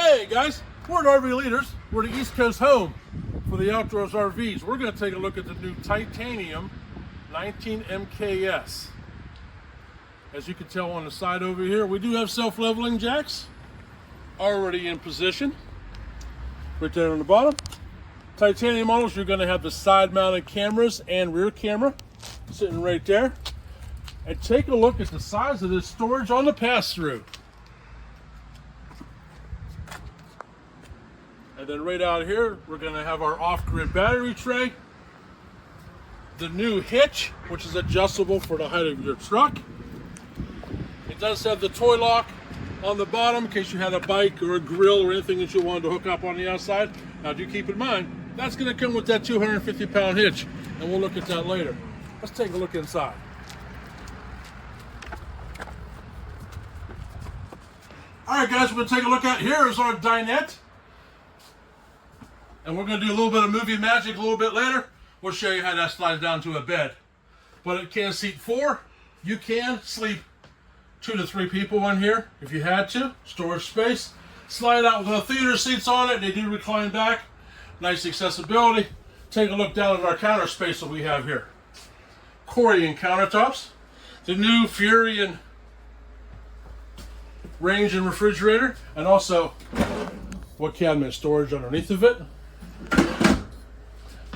Hey guys, we're at RV Leaders. We're the East Coast home for the Outdoors RVs. We're going to take a look at the new Titanium 19 MKS. As you can tell on the side over here, we do have self-leveling jacks already in position. Right there on the bottom. Titanium models, you're going to have the side-mounted cameras and rear camera sitting right there. And take a look at the size of this storage on the pass-through. And then right out here, we're going to have our off-grid battery tray. The new hitch, which is adjustable for the height of your truck. It does have the toy lock on the bottom in case you had a bike or a grill or anything that you wanted to hook up on the outside. Now do keep in mind, that's going to come with that 250-pound hitch, and we'll look at that later. Let's take a look inside. All right, guys, we're going to take a look at, here is our dinette. And we're going to do a little bit of movie magic a little bit later. We'll show you how that slides down to a bed. But it can seat 4. You can sleep 2 to 3 people in here if you had to. Storage space. Slide out with the theater seats on it. They do recline back. Nice accessibility. Take a look down at our counter space that we have here. Corian countertops. The new Fury range and refrigerator. And also what cabinet storage underneath of it.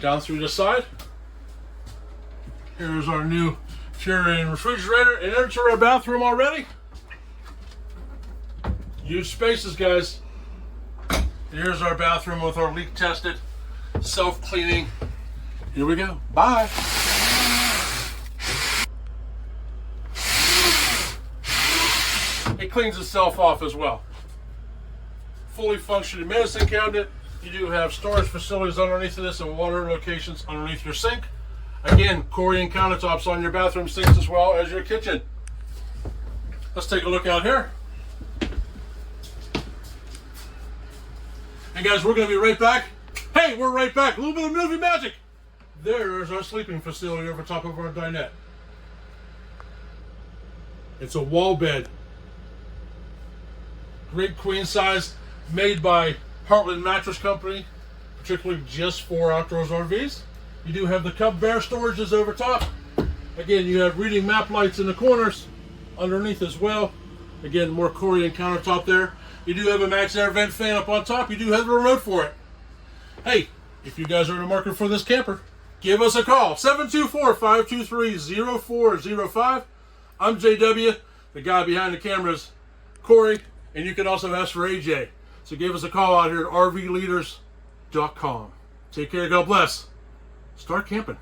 Down through the side. Here's our new Fury refrigerator. And into our bathroom already. Huge spaces, guys. Here's our bathroom with our leak tested, self-cleaning. Here we go. Bye. It cleans itself off as well. Fully functioning medicine cabinet. You do have storage facilities underneath of this and water locations underneath your sink. Again, Corian countertops on your bathroom sinks as well as your kitchen. Let's take a look out here. And guys, we're going to be right back. Hey, we're right back. A little bit of movie magic. There's our sleeping facility over top of our dinette. It's a wall bed. Great queen size, made by Heartland Mattress Company, particularly just for Outdoors RVs. You do have the Cub Bear storages over top. Again, you have reading map lights in the corners underneath as well. Again, more Corian countertop there. You do have a max air vent fan up on top. You do have the remote for it. Hey, if you guys are in the market for this camper, give us a call. 724-523-0405. I'm JW, the guy behind the cameras, Corey, and you can also ask for AJ. So give us a call out here at rvleaders.com. Take care. God bless. Start camping.